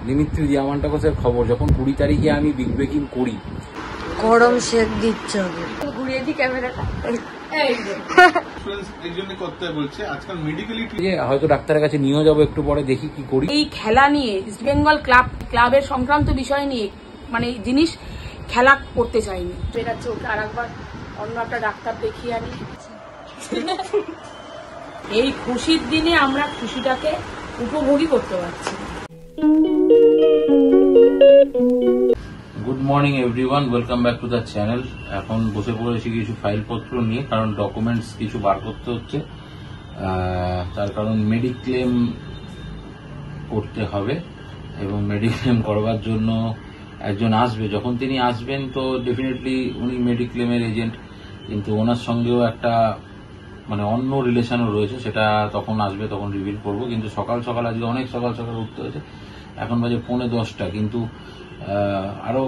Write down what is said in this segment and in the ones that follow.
Dmitry দিয়ামান্টাকোসের খবর যখন 20 তারিখে আমি বিগ ব্রেকিং করি, গরম শেক দিচ্ছে হবে, ঘুরিয়ে দি ক্যামেরাটা। হয়তো ডাক্তারের কাছে নিয়ে যাবো একটু পরে, দেখি কি করি। এই খেলা নিয়ে ইস্ট বেঙ্গল ক্লাবের সংক্রান্ত বিষয় নিয়ে মানে জিনিস খেলা করতে চাইনি। বেরাচ্ছে ওকে আর একবার অন্য একটা ডাক্তার দেখিয়ে আনি। এই খুশির দিনে আমরা খুশিটাকে উপভোগই করতে পারছি। Good morning everyone, welcome back to the channel. এখন বসে পড়েছি কিছু ফাইলপত্র নিয়ে, কারণ ডকুমেন্টস কিছু বার করতে হচ্ছে। তার কারণ মেডিক্লেম করতে হবে এবং মেডিক্লেম করবার জন্য একজন আসবে। যখন তিনি আসবেন তো ডেফিনেটলি উনি মেডিক্লেমের এজেন্ট, কিন্তু ওনার সঙ্গেও একটা মানে অন্য রিলেশনও রয়েছে, সেটা তখন আসবে, তখন রিভিল করব। কিন্তু সকাল সকাল আজকে অনেক সকাল সকাল উঠতে হয়েছে। এখন বাজে 9:45, কিন্তু আরো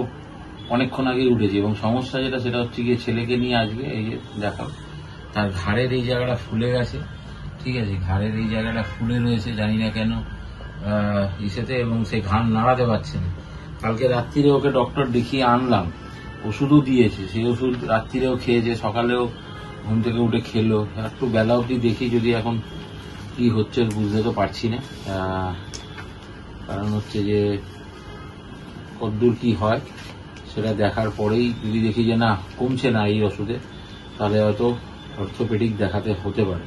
অনেকক্ষণ আগেই উঠেছি। এবং সমস্যা যেটা সেটা হচ্ছে গিয়ে ছেলেকে নিয়ে আজকে এই যে দেখাও, তার ঘাড়ের এই জায়গাটা ফুলে গেছে, ঠিক আছে, ঘাড়ের এই জায়গাটা ফুলে রয়েছে, জানি না কেন ইসেতে, এবং সে ঘাড় নাড়াতে পারছে না। কালকে রাত্রিরে ওকে ডক্টর দেখিয়ে আনলাম, ওষুধও দিয়েছে, সেই ওষুধ রাত্রিরেও খেয়েছে, সকালেও ঘুম থেকে উঠে খেলো। একটু বেলা অবধি দেখি, যদি এখন কি হচ্ছে বুঝতে তো পারছি না। কারণ হচ্ছে যে কতদূর কি হয় সেটা দেখার পরেই যদি দেখি যে না কমছে না এই ওষুধে, তাহলে হয়তো অর্থোপেডিক দেখাতে হতে পারে।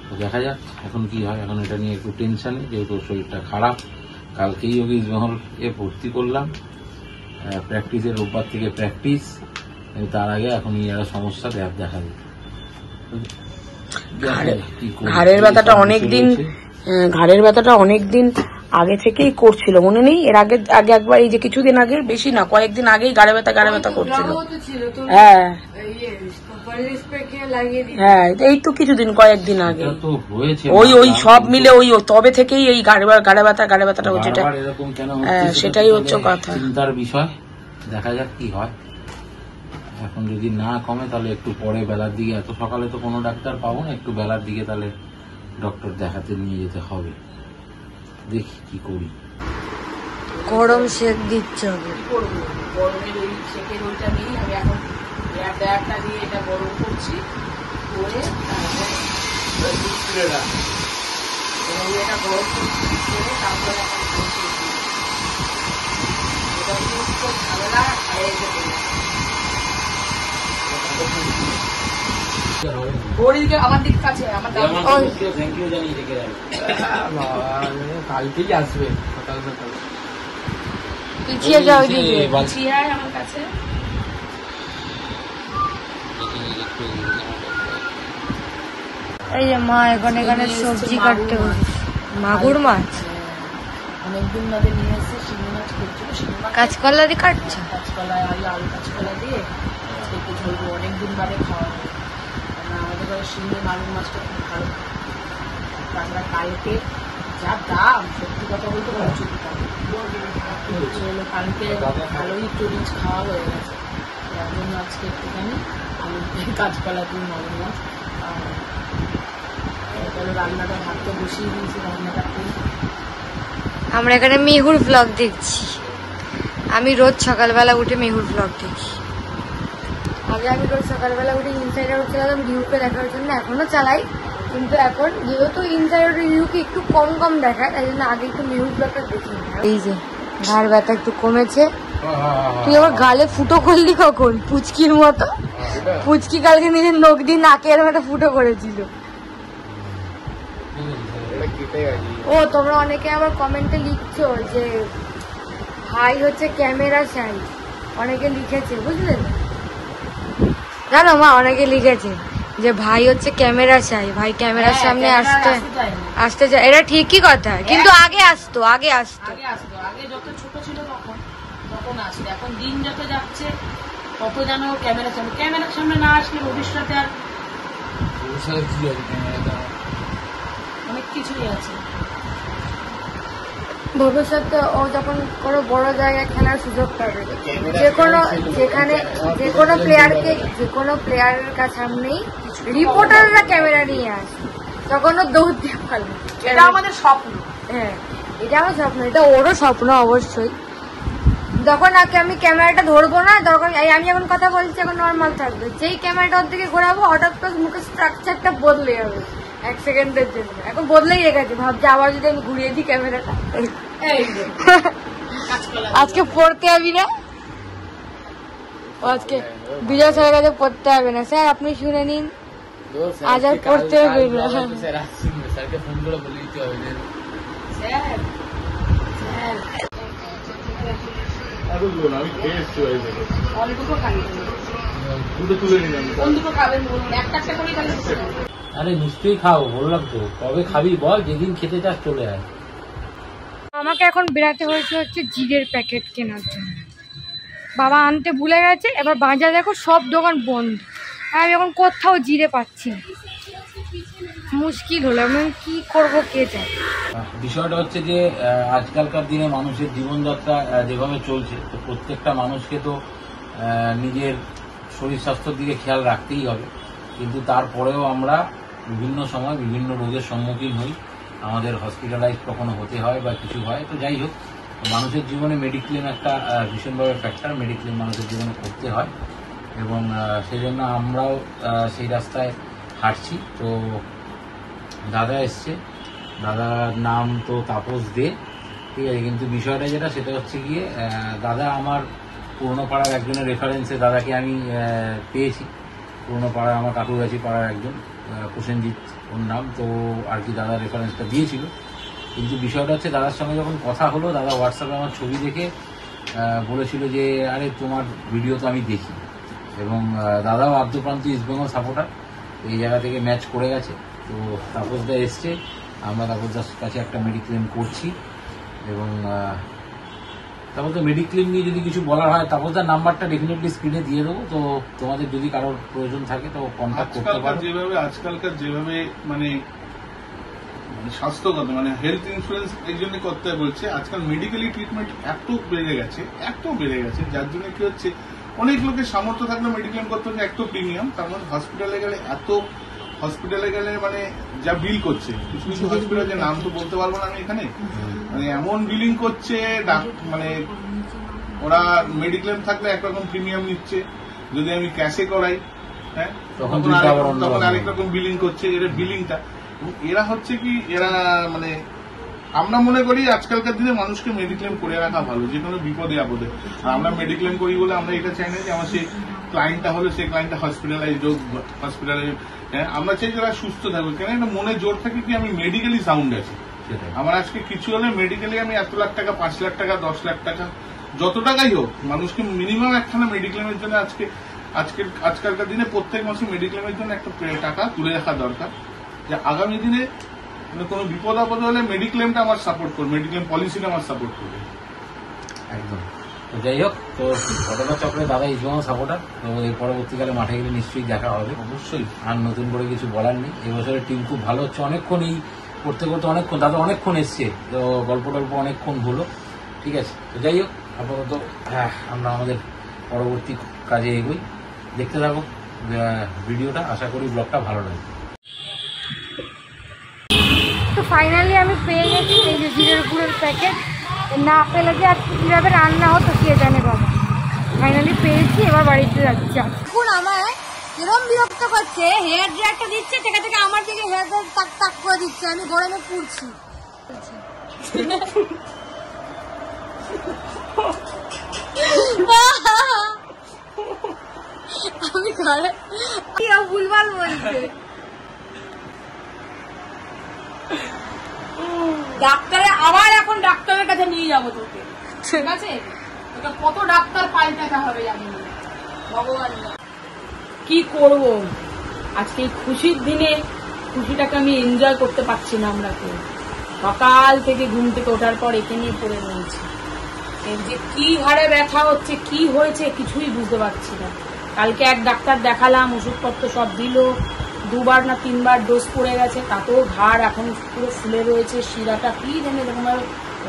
তো দেখা যাক এখন কি হয়। এখন এটা নিয়ে একটু টেনশনে, যেহেতু শরীরটা খারাপ। কালকেই ওকে ইস্টবেঙ্গল ভর্তি করলাম, প্র্যাকটিসের রোববার থেকে প্র্যাকটিস, তার আগে এখন একটা সমস্যা দেখা যায়। ঘাড়ের ব্যথাটা অনেকদিন আগে থেকেই করছিল, মনে নেই? এর আগে একবার এই যে কিছুদিন আগে, বেশি না কয়েকদিন আগেই গাড়ে ব্যথা করছিল। হ্যাঁ হ্যাঁ, এই তো কয়েকদিন আগে ওই সব মিলে ওই তবে থেকেই এই গাড়ে ব্যথাটা হচ্ছে। সেটাই হচ্ছে কথা, চিন্তার বিষয়। দেখা যাক কি হয়। এখন যদি না কমে তাহলে একটু পরে বেলার দিকে, এত সকালে তো কোনো ডাক্তার পাবো না, একটু বেলার দিকে তাহলে ডক্টর দেখাতে নিয়ে যেতে হবে। দেখি কি করি। গরম শেক দিচ্ছে হবে, গরমের ওই শেকের ওইটা নিয়ে আমি এখন এয়ারটা দিয়ে এটা গরম করছি, করে এটা গরম করছি, করে তারপরে ঝামেলা আমার দিক কাছে কালকেই আসবে সকাল সকাল। পিছিয়ে যাও দিকে, আমার কাছে। এই যে মা এখানে সবজি কাটতে বসে, মাগুর মাছ অনেকদিন ধরে নিয়ে এসে শিঙি মাছ করছিল, কাঁচকলা দিয়ে কাটছে, কাঁচকলা আলু কাঁচকলা দিয়ে একটু ঝোলবো। অনেকদিন বাদে খাওয়া হবে, আমাদের ঘরে শিঙি মাগুর মাছটা খুব ভালো। তাছাড়া কালকে যা দাম, সত্যি কথা বলতে প্রচুর দাম হলো। কালকে ভালোই একটু রিচ খাওয়া হয়ে গেছে, যার জন্য আজকে একটুখানি আলু কাঁচকলা দিয়ে মাগুর মাছ। তাহলে রান্নাটা ভাতটা বসিয়ে দিয়েছি, রান্নাটা করি। আমরা এখানে মেহুর ব্লগ দেখছি। আমি রোজ সকালবেলা উঠে মেহুর ব্লগ দেখি। আগে আমি রোজ সকালবেলা উঠে ইনসাইড আউট চালাতাম রিভিউকে দেখার জন্য, এখনো চালাই, কিন্তু এখন যেহেতু ইনসাইড আউট রিভিউকে একটু কম দেখায়, তাই জন্য আগে একটু মেহুর ব্লগটা দেখি। এই যে ঘাড় ব্যথা একটু কমেছে। তুই আবার গালে ফুটো করলি কখন? পুচকির মতো। পুচকি কালকে নিজের নখ দিয়ে নাকে এরকম একটা ফুটো করেছিল। ও তোমরা অনেকে আবার কমেন্টে লিখছো যে ভাই হচ্ছে ক্যামেরা চাই, অনেকে লিখেছে, বুঝলে? জানো মা, অনেকে লিখেছে যে ভাই হচ্ছে ক্যামেরা চাই, ভাই ক্যামেরার সামনে আসতে চাই। এটা ঠিকই কথা, কিন্তু আগে আসতো আগে যত ছোট ছিল তখন আসতো। এখন দিন যত যাচ্ছে তত যেন ক্যামেরার সামনে না আসলে ভবিষ্যতে আর অনেক কিছুই আছে। ভবিষ্যতে ও যখন কোনো বড় জায়গায় খেলার সুযোগ পাবে, যে কোনো প্লেয়ারের কাছে সামনেই রিপোর্টাররা ক্যামেরা নিয়ে আসে, তখন ও দৌড় দিয়ে পারবে। এটা আমাদের স্বপ্ন। হ্যাঁ, এটা আমার স্বপ্ন, এটা ওরও স্বপ্ন অবশ্যই। যখন আমি ক্যামেরাটা ধরবো না, তখন আমি এখন কথা বলছি এখন নর্মাল থাকবে, যেই ক্যামেরাটা ওর দিকে ঘোরাবো হঠাৎ করে মুখের স্ট্রাকচারটা বদলে যাবে 1 সেকেন্ডের জন্য। এখন বদলেই রেখেছে, ভাবছি আবার যদি আমি ঘুরিয়ে দিই ক্যামেরাটা। আজকে পড়তে যাবি না? আজকে বিজয় স্যারের কাছে পড়তে হবে না। স্যার আপনি শুনে নিন, আজ আর পড়তে হবে না। স্যারকে ফোন করে বলে দিতে হবে যে আমি খেয়ে এসছি বাড়ি থেকে, দুটো তুলে নিলাম। আরে নিশ্চয়ই খাও, বললাম তো। কবে খাবি বল, যেদিন খেতে চাস চলে আয়। আমাকে এখন বেরাতে হচ্ছে জিরের প্যাকেট কেনার জন্য। বাবা আনতে ভুলে গেছে, এবার বাজার দেখো সব দোকান বন্ধ, আমি এখন কোথাও জিরে পাচ্ছি না। মুশকিল হলো, আমি কি করবো কে জানে। বিষয়টা হচ্ছে যে আজকালকার দিনে মানুষের জীবনযাত্রা যেভাবে চলছে, তো প্রত্যেকটা মানুষকে তো নিজের শরীর স্বাস্থ্যের দিকে খেয়াল রাখতেই হবে, কিন্তু তারপরেও আমরা বিভিন্ন সময় বিভিন্ন রোগের সম্মুখীন হই, আমাদের হসপিটালাইজ কখনো হতে হয় বা কিছু হয়। তো যাই হোক, মানুষের জীবনে মেডিক্লেম একটা ভীষণভাবে ফ্যাক্টর, মেডিক্লেম মানুষের জীবনে করতে হয় এবং সেই জন্য আমরাও সেই রাস্তায় হাঁটছি। তো দাদা এসছে, দাদার নাম তো তাপস দে, ঠিক আছে, কিন্তু বিষয়টা যেটা সেটা হচ্ছে গিয়ে দাদা আমার পুরনো পাড়ার একজনের রেফারেন্সে দাদাকে আমি পেয়েছি। পুরনো পাড়ার আমার কাকুরাছি পাড়ার একজন প্রসেনজিৎ ওর নাম, তো আর কি দাদার রেফারেন্সটা দিয়েছিল। কিন্তু বিষয়টা হচ্ছে দাদার সঙ্গে যখন কথা হলো, দাদা হোয়াটসঅ্যাপে আমার ছবি দেখে বলেছিল যে আরে তোমার ভিডিও তো আমি দেখি, এবং দাদাও আদ্যপ্রান্ত ইস্টবেঙ্গল সাপোর্টার, এই জায়গা থেকে ম্যাচ করে গেছে। তো তাপসদা এসছে, আমরা তাপসদার কাছে একটা মেডিক্লেম করছি এবং তাপসদা মেডিক্লেম নিয়ে যদি কিছু বলার হয়, তাপসদার নাম্বারটা ডেফিনেটলি স্ক্রিনে দিয়ে দেবো, তো তোমাদের যদি কারোর প্রয়োজন থাকে তো কন্ট্যাক্ট করতে পারো। আজকালকার যেভাবে মানে স্বাস্থ্যগত মানে হেলথ ইন্স্যুরেন্স এই জন্য করতে বলছে, আজকাল মেডিকেলি ট্রিটমেন্ট এত বেড়ে গেছে, যার জন্য কি হচ্ছে অনেক লোকের সামর্থ্য থাকলে মেডিক্লেম করতে হচ্ছে এত প্রিমিয়াম, তার মধ্যে হসপিটালে গেলে মানে যা বিল করছে, কিছু কিছু হসপিটাল যে নাম তো বলতে পারবো না আমি এখানে, মানে এমন বিলিং করছে, মানে ওরা মেডিক্লেম থাকলে একরকম প্রিমিয়াম নিচ্ছে, যদি আমি ক্যাশে করাই হ্যাঁ তখন আরেক রকম বিলিং করছে। এর বিলিংটা এরা হচ্ছে কি, এরা মানে আমরা মনে করি আজকালকার দিনে মানুষকে মেডিক্লেম করে রাখা ভালো, যে কোনো বিপদে আপদে। আর আমরা মেডিক্লেম করি বলে আমরা এটা চাই না যে আমার সেই ক্লায়েন্টটা হলে সেই ক্লায়েন্টটা হসপিটালাইজ হ্যাঁ, আমরা চাই যারা সুস্থ থাকবে। কেন একটা মনে জোর থাকে কি আমি মেডিকেলি সাউন্ড আছি, আমার আজকে কিছু হলে মেডিকেলি আমি 1 লাখ টাকা 5 লাখ টাকা 10 লাখ টাকা যত টাকাই হোক, মানুষকে মিনিমাম একখানা মেডিক্লেমের জন্য আজকালকার দিনে প্রত্যেক মাসে মেডিক্লেমের জন্য একটা টাকা তুলে রাখা দরকার, যে আগামী দিনে কোনো বিপদ আপদ হলে মেডিক্লেমটা আমার সাপোর্ট করবে, মেডিক্লেম পলিসিটা আমার সাপোর্ট করবে একদম। তো যাই হোক, তো ঘটনা চক্রে দাদা ইস্টবেঙ্গল সাপোর্টার, তো এর পরবর্তীকালে মাঠে গেলে নিশ্চয়ই দেখা হবে অবশ্যই। আর নতুন করে কিছু বলার নেই, এবছরের টিম খুব ভালো হচ্ছে। অনেকক্ষণ এই করতে করতে অনেকক্ষণ দাদা অনেকক্ষণ এসছে, তো গল্প টল্প অনেকক্ষণ হলো, ঠিক আছে। তো যাই হোক, আপাতত আমরা আমাদের পরবর্তী কাজে এগোই, দেখতে থাকো ভিডিওটা, আশা করি ব্লগটা ভালো লাগে। তো ফাইনালি আমি পেয়ে গেছি এই যে জিরের গুঁড়োর প্যাকেট, না পেলে যে আর কীভাবে রান্না হতো কে জানে বাবা। ফাইনালি পেয়েছি, এবার বাড়িতে যাচ্ছি। এখন আমার এরকম বিরক্ত করছে, হেয়ার ড্রায়ারটা দিচ্ছে থেকে থেকে আমার দিকে হেয়ার ড্রায়ার তাক তাক করে দিচ্ছে, আমি গরমে পুড়ছি। আমি ঘরে ভুলভাল বলছে। ডাক্তারে আবার এখন ডাক্তারের কাছে নিয়ে যাবো তোকে, ঠিক আছে? তোকে কত ডাক্তার পাল্টাতে হবে জানি না, ভগবান কি করব। আজকে এই খুশির দিনে খুশিটাকে আমি এনজয় করতে পারছি না। আমরা কেউ সকাল থেকে ঘুম থেকে ওঠার পর একে নিয়ে পড়ে রয়েছি, এর যে কি ঘাড়ে ব্যথা হচ্ছে, কি হয়েছে কিছুই বুঝতে পারছি না। কালকে এক ডাক্তার দেখালাম, ওষুধপত্র সব দিল, 2বার না 3বার ডোজ পড়ে গেছে, তাতেও ঘাড় এখন পুরো ফুলে রয়েছে, শিরাটা কি জানে এরকম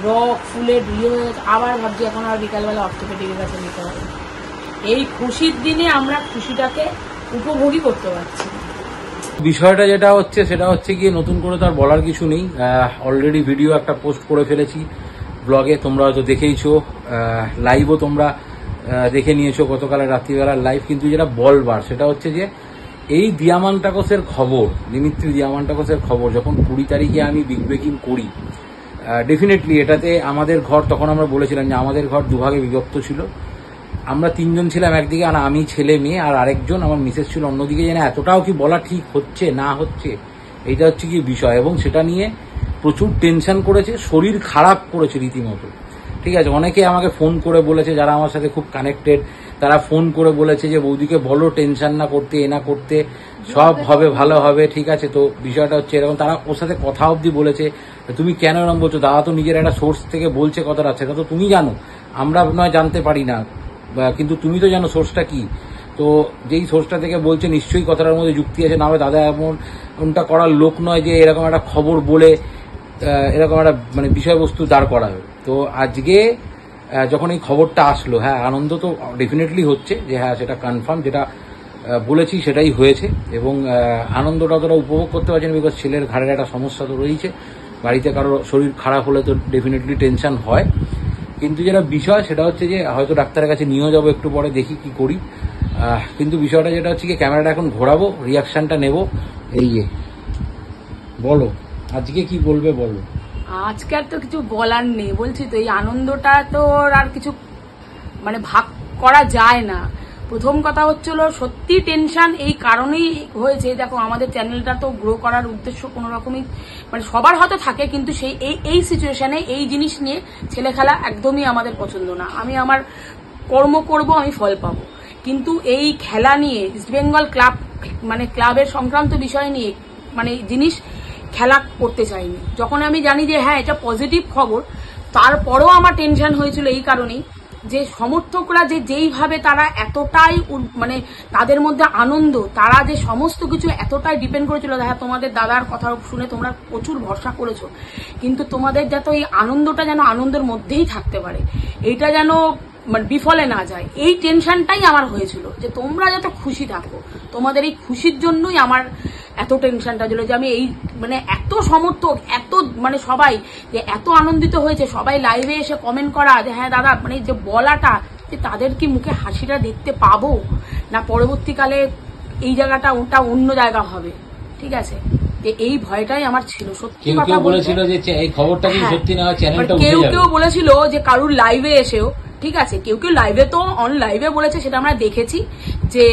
রক ফুলে ধুয়ে হয়ে গেছে। আবার ভাবছি এখন আর বিকালবেলা অর্থোপেডিকের কাছে নিতে হবে। এই খুশির দিনে আমরা খুশিটাকে উপভোগই করতে পারছি না। বিষয়টা যেটা হচ্ছে সেটা হচ্ছে গিয়ে নতুন করে তার বলার কিছু নেই। অলরেডি ভিডিও একটা পোস্ট করে ফেলেছি ব্লগে, তোমরা হয়তো দেখেইছো, লাইভও তোমরা দেখে নিয়েছো গতকালের রাত্রিবেলার লাইভ। কিন্তু যেটা বলবার সেটা হচ্ছে যে এই দিয়ামান্টাকোসের খবর, দিমিত্রি দিয়ামান্টাকোসের খবর যখন 20 তারিখে আমি বিগ ব্রেকিং করি, ডেফিনেটলি এটাতে আমাদের ঘর, তখন আমরা বলেছিলাম যে আমাদের ঘর দুভাগে বিভক্ত ছিল। আমরা 3 জন ছিলাম একদিকে, আর আমি ছেলে মেয়ে, আর আরেকজন আমার মিসেস ছিল অন্যদিকে। যেন এতটাও কি বলা ঠিক হচ্ছে না হচ্ছে, এইটা হচ্ছে কি বিষয়। এবং সেটা নিয়ে প্রচুর টেনশন করেছে, শরীর খারাপ করেছে রীতিমতো। ঠিক আছে, অনেকে আমাকে ফোন করে বলেছে, যারা আমার সাথে খুব কানেক্টেড, তারা ফোন করে বলেছে যে বৌদিকে বলো টেনশন না করতে, এ না করতে, সব হবে, ভালো হবে। ঠিক আছে, তো বিষয়টা হচ্ছে এরকম। তারা ওর সাথে কথা অবধি বলেছে, তুমি কেন এরকম বলছো, দাদা তো নিজের একটা সোর্স থেকে বলছে কথাটা, সেটা তো তুমি জানো, আমরা নয় জানতে পারি না, কিন্তু তুমি তো জানো সোর্সটা কি। তো যেই সোর্সটা থেকে বলছে নিশ্চয়ই কথাটার মধ্যে যুক্তি আছে, না হবে দাদা এমনটা করার লোক নয় যে এরকম একটা খবর বলে এরকম একটা মানে বিষয়বস্তু দাঁড় করাবে। তো আজকে যখন এই খবরটা আসলো, হ্যাঁ আনন্দ তো ডেফিনেটলি হচ্ছে যে হ্যাঁ সেটা কনফার্ম, যেটা বলেছি সেটাই হয়েছে। এবং আনন্দটা অতটা উপভোগ করতে পারছেন, বিকজ ছেলের ঘাড়ের একটা সমস্যা তো রয়েছে। বাড়িতে কারো শরীর খারাপ হলে তো ডেফিনেটলি টেনশন হয়। কিন্তু যেটা বিষয় সেটা হচ্ছে যে হয়তো ডাক্তারের কাছে নিয়েও যাবো একটু পরে, দেখি কি করি। কিন্তু বিষয়টা যেটা হচ্ছে কি, ক্যামেরাটা এখন ঘোরাবো, রিয়াকশনটা নেব। এই বলো আজকে কি বলবে বলো। আজকে আর তো কিছু বলার নেই, বলছি তো এই আনন্দটা তো আর কিছু মানে ভাগ করা যায় না। প্রথম কথা হচ্ছিল সত্যি টেনশন এই কারণেই হয়েছে, দেখো আমাদের চ্যানেলটা তো গ্রো করার উদ্দেশ্য কোনো রকমই মানে সবার হয়তো থাকে, কিন্তু সেই এই সিচুয়েশনে এই জিনিস নিয়ে ছেলে খেলা একদমই আমাদের পছন্দ না। আমি আমার কর্ম করব, আমি ফল পাবো, কিন্তু এই খেলা নিয়ে ইস্টবেঙ্গল ক্লাব মানে ক্লাবের সংক্রান্ত বিষয় নিয়ে মানে জিনিস খেলা করতে চাইনি। যখন আমি জানি যে হ্যাঁ এটা পজিটিভ খবর, তারপরেও আমার টেনশন হয়েছিল এই কারণেই যে সমর্থকরা যে যেইভাবে তারা এতটাই মানে তাদের মধ্যে আনন্দ, তারা যে সমস্ত কিছু এতটাই ডিপেন্ড করেছিল। হ্যাঁ তোমাদের দাদার কথা শুনে তোমরা প্রচুর ভরসা করেছো, কিন্তু তোমাদের যাতে এই আনন্দটা যেন আনন্দের মধ্যেই থাকতে পারে, এইটা যেন মানে বিফলে না যায়, এই টেনশনটাই আমার হয়েছিল যে তোমরা যাতে খুশি থাকো। তোমাদের এই খুশির জন্যই আমার এত টেনশনটা ছিল যে আমি এই মানে এত সমর্থক, এত মানে সবাই যে এত আনন্দিত হয়েছে, সবাই লাইভে এসে কমেন্ট করা যে হ্যাঁ দাদা, মানে যে বলাটা যে তাদের কি মুখে হাসিটা দেখতে পাবো না পরবর্তীকালে এই জায়গাটা ওটা অন্য জায়গা হবে। ঠিক আছে, এই ভয়টাই আমার ছিল। সত্যি কথা বলেছিল যে এই খবরটা কি সত্যি না, চ্যানেলটা উঠে যাবে। যাবে। কেউ বলেছিল যে কারুর লাইভে এসেও, ঠিক আছে, কেউ লাইভে তো অন লাইভে বলেছে, সেটা আমরা দেখেছি যে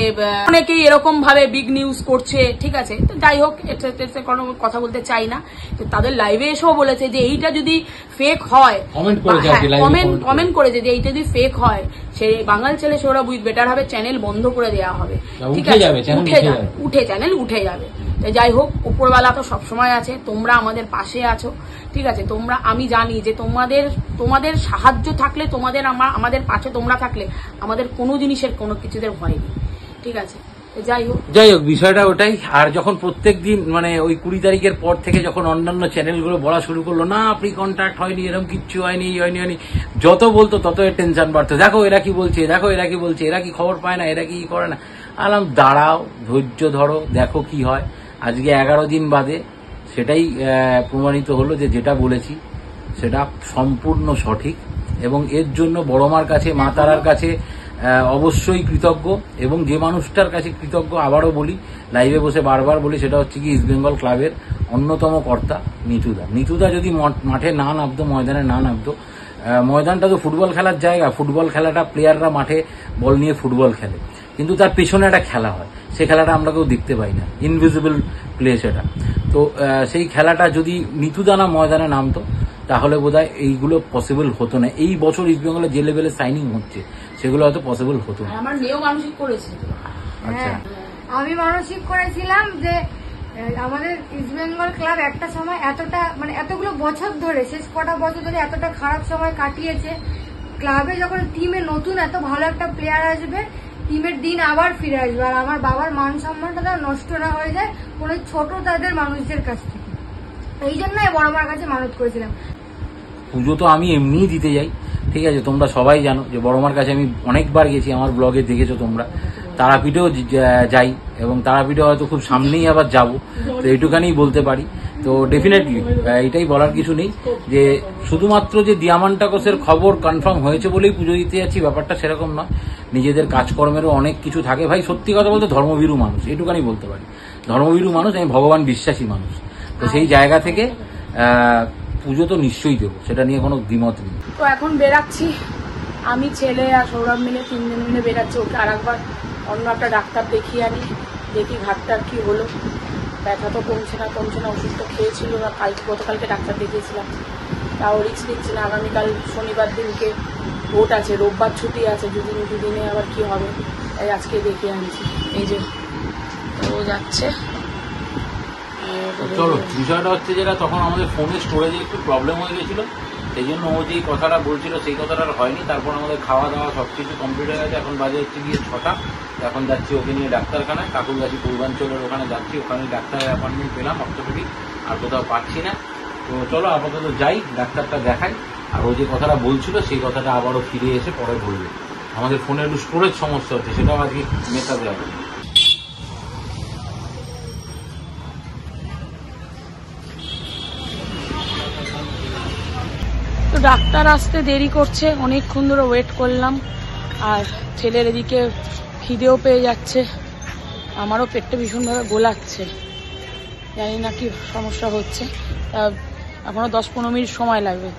অনেকেই এরকম ভাবে বিগ নিউজ করছে। ঠিক আছে, তো যাই হোক, এটা কোনো কথা বলতে চাই না। তো তাদের লাইভে এসেও বলেছে যে এইটা যদি ফেক হয়, কমেন্ট করেছে যে এইটা যদি ফেক হয়, সে বাঙাল ছেলে সৌরভ উইথ বেটার হবে, চ্যানেল বন্ধ করে দেওয়া হবে। ঠিক আছে, চ্যানেল উঠে যাবে। যাই হোক, উপরওয়ালা তো সবসময় আছে, তোমরা আমাদের পাশে আছো। ঠিক আছে, তোমরা, আমি জানি যে তোমাদের সাহায্য থাকলে, আমাদের পাশে তোমরা থাকলে আমাদের কোনো জিনিসের কোনো কিছুদের ভয় নেই। ঠিক আছে, যাই হোক বিষয়টা ওটাই। আর যখন প্রত্যেক দিন মানে ওই 20 তারিখের পর থেকে যখন অন্যান্য চ্যানেলগুলো বলা শুরু করলো না প্রি কন্ট্যাক্ট হয়নি, এরকম কিচ্ছু হয়নি, যত বলতো তত টেনশন বাড়তো। দেখো এরা কি বলছে, দেখো এরা কি বলছে, এরা কি খবর পায় না, এরা কি করে না। আলাম দাঁড়াও, ধৈর্য ধরো, দেখো কি হয়। আজকে 11 দিন বাদে সেটাই প্রমাণিত হলো যে যেটা বলেছি সেটা সম্পূর্ণ সঠিক। এবং এর জন্য বড় মার কাছে, মা তারার কাছে অবশ্যই কৃতজ্ঞ। এবং যে মানুষটার কাছে কৃতজ্ঞ, আবারও বলি, লাইভে বসে বারবার বলি, সেটা হচ্ছে কি ইস্টবেঙ্গল ক্লাবের অন্যতম কর্তা নিতুদা যদি মাঠে না নামতো, ময়দানে না নামতো, ময়দানটা তো ফুটবল খেলার জায়গা, ফুটবল খেলাটা প্লেয়াররা মাঠে বল নিয়ে ফুটবল খেলে, কিন্তু তার পেছনে একটা খেলা হয়, সেই খেলাটা আমরা কেউ দেখতে পাই না, ইনভিজিবল প্লে সেটা। তো সেই খেলাটা যদি নিতুদানা ময়দানে নামতো তাহলে বোধহয় এইগুলো পসিবল হতো না। এই বছর ইস্টবেঙ্গলে যে লেভেলে সাইনিং হচ্ছে সেগুলো হয়তো পসিবল হতো না। আমার মেয়েও মানসিক করেছে। আচ্ছা, আমি মানসিক করেছিলাম যে আমাদের ইস্টবেঙ্গল ক্লাব একটা সময় এতটা মানে এতগুলো বছর ধরে, শেষ কটা বছর ধরে এতটা খারাপ সময় কাটিয়েছে, ক্লাবে যখন টিমে নতুন এত ভালো একটা প্লেয়ার আসবে, টিমের দিন আবার ফিরে আসবে, আর আমার বাবার মান সম্মানটা নষ্ট না হয়ে যায় কোনো ছোট তাদের মানুষদের কাছ থেকে। এই জন্যই বড় মার কাছে মানত করেছিলাম। পুজো তো আমি এমনিই দিতে যাই, ঠিক আছে, তোমরা সবাই জানো যে বড় মার কাছে আমি অনেকবার গেছি, আমার ব্লগে দেখেছো তোমরা। তারাপীঠেও যাই এবং তারাপীঠে হয়তো খুব সামনেই আবার যাব, তো এইটুখানি বলতে পারি। তো ডেফিনেটলি এটাই বলার কিছু নেই যে শুধুমাত্র যে দিয়ামান্টাকোসের খবর কনফার্ম হয়েছে বলেই পুজো দিতে যাচ্ছি, ব্যাপারটা সেরকম নয়। নিজেদের কাজকর্মেরও অনেক কিছু থাকে ভাই। সত্যি কথা বলতে ধর্মভীরু মানুষ, এইটুখানি বলতে পারি। ধর্মভীরু মানুষ, আমি ভগবান বিশ্বাসী মানুষ। তো সেই জায়গা থেকে পুজো তো নিশ্চয়ই দেবো, সেটা নিয়ে কোনো দ্বিমত নেই। তো এখন বেরাচ্ছি আমি, ছেলে আর সৌরভ মিলে, 3 জন মিলে বেরাচ্ছি। ওকে আর একবার অন্য একটা ডাক্তার দেখিয়ে আনি, দেখি ঘাটটার কি হলো। ব্যথা তো কমছে না, ওষুধ তো খেয়েছিল না, গতকালকে ডাক্তার দেখিয়েছিলাম, তাও রিস্ক দিচ্ছি না। আগামীকাল শনিবার দিনকে ভোট আছে, রোববার ছুটি আছে, দুদিনে আবার কি হবে, তাই আজকে দেখিয়ে আনছি। এই যে ও যাচ্ছে। চলো, বিষয়টা হচ্ছে যেটা তখন আমাদের ফোনের স্টোরেজে একটু প্রবলেম হয়ে গেছিল, সেই জন্য ও যেই কথাটা বলছিল সেই কথাটা আর হয়নি। তারপর আমাদের খাওয়া দাওয়া সবকিছু কমপ্লিট হয়ে গেছে। এখন বাজে হচ্ছে গিয়ে 6টা। এখন যাচ্ছি ওকে নিয়ে ডাক্তারখানায়, কাকুরগাছি পূর্বাঞ্চলের ওখানে যাচ্ছি। ওখানে ডাক্তারের অ্যাপয়েন্টমেন্ট পেলাম, অর্থোপেডিক, আর কোথাও পাচ্ছি না। তো চলো আপাতত যাই, ডাক্তারটা দেখাই। আর ও যে কথাটা বলছিল সেই কথাটা আবারও ফিরে এসে পরে বলবে। আমাদের ফোনে একটু স্টোরেজ সমস্যা হচ্ছে, সেটাও আজকে মেটাতে হবে। তো ডাক্তার আসতে দেরি করছে, অনেকক্ষণ ধরে ওয়েট করলাম। আর ছেলের এদিকে খিদেও পেয়ে যাচ্ছে, আমারও পেটটা ভীষণভাবে গোলাচ্ছে, জানি না কি সমস্যা হচ্ছে। এখনো 10-15 মিনিট সময় লাগবে।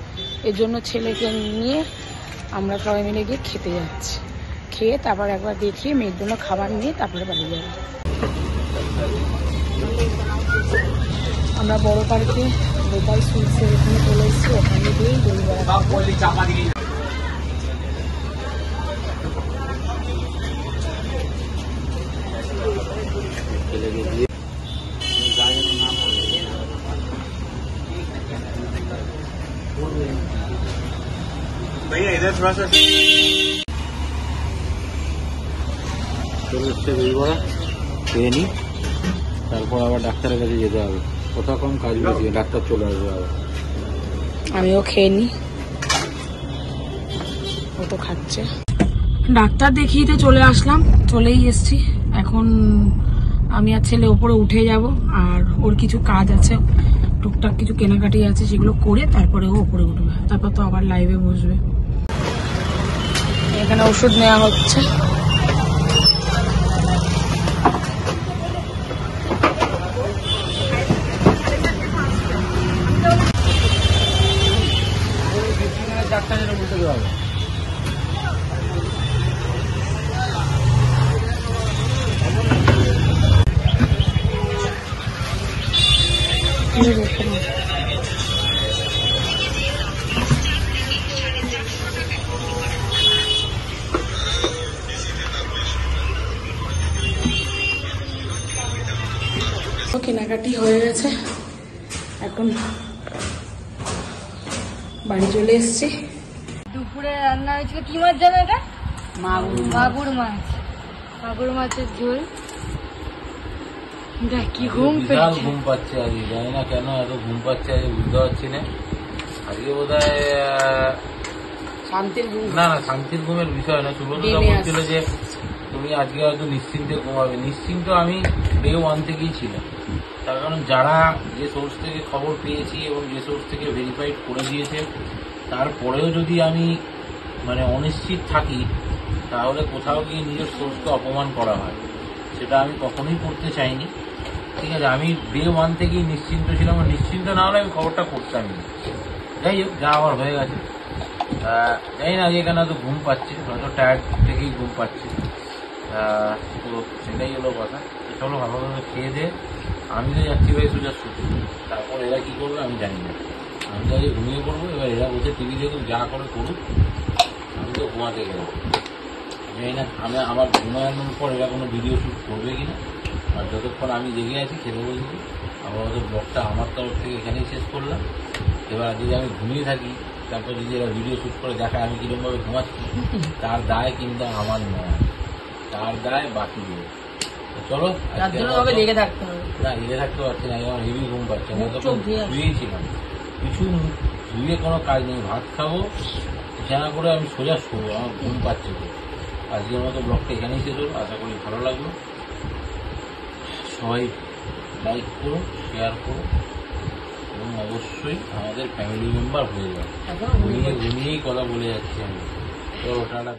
এর জন্য ছেলেকে নিয়ে আমরা সবাই মিলে গিয়ে খেতে যাচ্ছি। খেয়ে তারপর একবার দেখিয়ে মেয়ের জন্য খাবার নিয়ে তারপরে বাড়ি যাবো। আমরা বড় পার্কে লোকাল সুইটসের এখানে চলে এসেছি, ওখানে দিয়েই দই भैया इधर थोड़ा सा চলে এসছে দই বড়া, খেয়ে নিই, তারপর আবার ডাক্তারের কাছে যেতে হবে। কোথাও কম কাজ বেশি, ডাক্তার চলে আসবে আবার। আমিও খেয়ে নিই, ও তো খাচ্ছে। ডাক্তার দেখিয়ে চলে আসলাম, চলেই এসছি। এখন আমি আর ছেলে ওপরে উঠে যাব, আর ওর কিছু কাজ আছে, টুকটাক কিছু কেনাকাটি আছে, সেগুলো করে তারপরে ও ওপরে উঠবে। তারপর তো আবার লাইভে বসবে। এখানে ওষুধ নেওয়া হচ্ছে। ডাক্তারের বলতে হবে। কেনাকাটি হয়ে গেছে, এখন বাড়ি চলে এসছি। দুপুরে রান্না হয়েছিল কি মাছ জানো? এটা মাগুর মাছ, মাগুর মাছের ঝোল। কি ঘুম পেয়েছে, ঘুম পাচ্ছে আজকে, জানি না কেন এত ঘুম পাচ্ছে আজকে, বুঝতে পারছি না। আজকে বোধ হয় শান্তির ঘুম, না শান্তির ঘুমের বিষয় না। সুব্রতদা বলছিল যে তুমি আজকে হয়তো নিশ্চিন্তে ঘুমাবে। নিশ্চিন্ত আমি ডে 1 থেকেই ছিলাম, তার কারণ যারা যে সোর্স থেকে খবর পেয়েছি এবং যে সোর্স থেকে ভেরিফাইড করে দিয়েছে, তারপরেও যদি আমি মানে অনিশ্চিত থাকি, তাহলে কোথাও গিয়ে নিজের সোর্সকে অপমান করা হয়, সেটা আমি কখনোই করতে চাইনি। ঠিক আছে, আমি ডে 1 থেকেই নিশ্চিন্ত ছিলাম, আর নিশ্চিন্ত না হলে আমি খবরটা করতামই না। যাই হোক, যা আমার হয়ে গেছে। জানি না এখানে হয়তো ঘুম পাচ্ছে, হয়তো টায়ার্ড থেকেই ঘুম পাচ্ছে। তো সেটাই হলো কথা। চলো ভালোভাবে খেয়ে দিয়ে আমি তো যাচ্ছি ভাই সোজা শুতে। তারপর এরা কি করবে আমি জানি না, আমি তো আগে ঘুমিয়ে পড়বো। এবার এরা বসে টিভি দেখুক, যা করে করুক, আমি তো ঘুমাতে গেলাম। জানি না আমার ঘুমানোর পর এরা কোনো ভিডিও শ্যুট করবে কিনা। আর যতক্ষণ আমি জেগে আছি খেতে বলছি। আমাদের ব্লগটা আমার তরফ থেকে এখানেই শেষ করলাম। এবার যদি আমি ঘুমিয়ে থাকি, তারপর যদি এরা ভিডিও শ্যুট করে দেখায় আমি কিরকমভাবে ঘুমাচ্ছি, তার দায় কিন্তু আমার নয়, তার দায় বাকিদের। চলো, লেগে থাকতে হবে না, লেগে থাকতে পারছি না, আমার হেভি ঘুম পাচ্ছে। আমি তখন শুয়েই ছিলাম, কিছু ধুয়ে কোনো কাজ নেই, ভাত খাবো, বিছানা করে আমি সোজা শোবো, আমার ঘুম পাচ্ছে তো। আজকের মতো ব্লগটা এখানেই শেষ হলো, আশা করি ভালো লাগলো। সবাই লাইক করো, শেয়ার করো এবং অবশ্যই আমাদের ফ্যামিলি মেম্বার হয়ে যাও। এখনো ঘুমিয়েই কথা বলে যাচ্ছি আমি। তো টাটা।